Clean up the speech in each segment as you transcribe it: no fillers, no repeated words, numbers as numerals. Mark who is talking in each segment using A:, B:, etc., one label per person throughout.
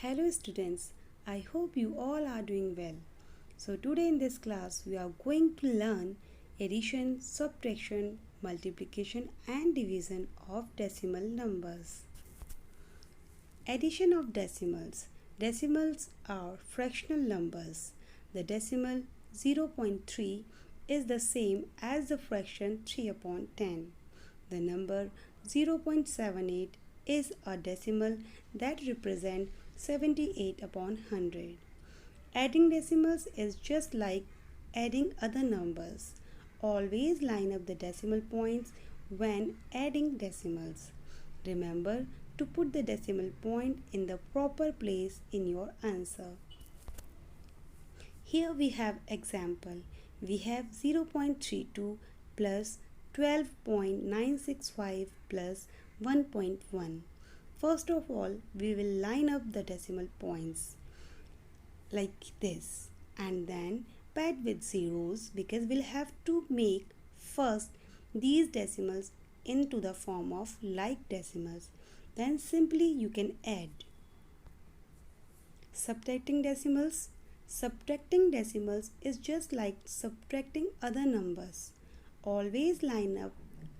A: Hello students, I hope you all are doing well. So today in this class we are going to learn addition, subtraction, multiplication and division of decimal numbers. Addition of decimals. Decimals are fractional numbers. The decimal 0.3 is the same as the fraction 3 upon 10. The number 0.78 is a decimal that represents 78 upon 100. Adding decimals is just like adding other numbers. Always line up the decimal points when adding decimals. Remember to put the decimal point in the proper place in your answer. Here we have example. We have 0.32 plus 12.965 plus 1.1. First of all, we will line up the decimal points like this and then pad with zeros because we'll have to make first these decimals into the form of like decimals. Then simply you can add. Subtracting decimals. Subtracting decimals is just like subtracting other numbers. Always line up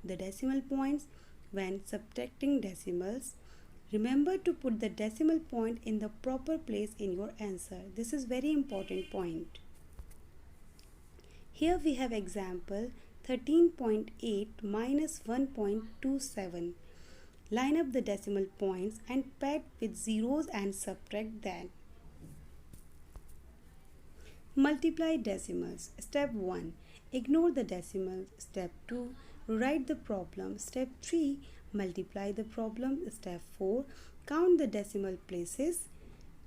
A: the decimal points when subtracting decimals. Remember to put the decimal point in the proper place in your answer. This is very important point. Here we have example 13.8 minus 1.27. Line up the decimal points and pad with zeros and subtract that. Multiply decimals. Step 1. Ignore the decimals. Step 2. Write the problem. Step 3. Multiply the problem. Step 4. Count the decimal places.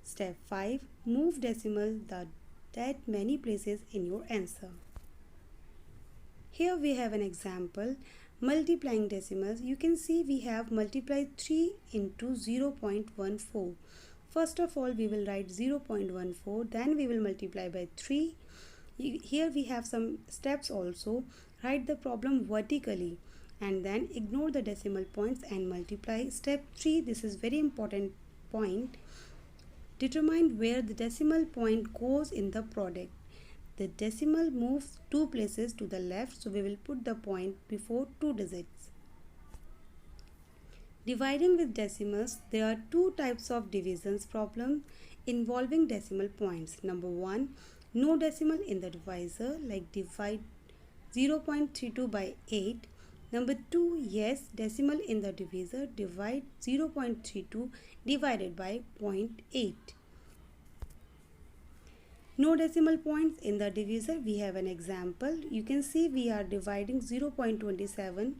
A: Step 5. Move decimal that many places in your answer. Here we have an example. Multiplying decimals. You can see we have multiplied 3 into 0.14. First of all, we will write 0.14. Then we will multiply by 3. Here we have some steps also. Write the problem vertically and then ignore the decimal points and multiply. Step 3, this is very important point. Determine where the decimal point goes in the product. The decimal moves 2 places to the left, so we will put the point before 2 digits. Dividing with decimals, there are 2 types of divisions problem involving decimal points. Number 1, no decimal in the divisor, like divide 0.32 by 8. Number 2, yes, decimal in the divisor, divide 0.32 divided by 0.8. No decimal points in the divisor, we have an example. You can see we are dividing 0.27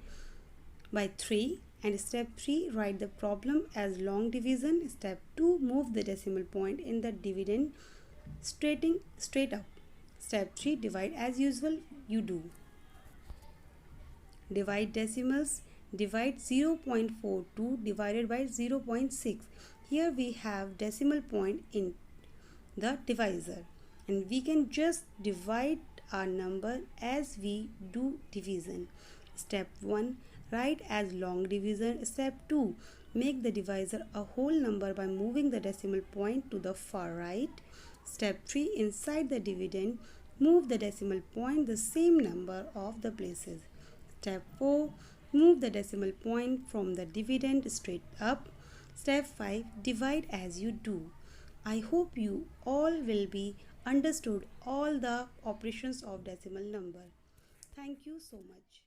A: by 3. And step 3, write the problem as long division. Step 2, move the decimal point in the dividend straight up. Step 3, divide as usual you do. Divide decimals. Divide 0.42 divided by 0.6. Here we have decimal point in the divisor. And we can just divide our number as we do division. Step 1, write as long division. Step 2, make the divisor a whole number by moving the decimal point to the far right. Step 3, inside the dividend, move the decimal point the same number of the places. Step 4, move the decimal point from the dividend straight up. Step 5, divide as you do. I hope you all will be understood all the operations of decimal number. Thank you so much.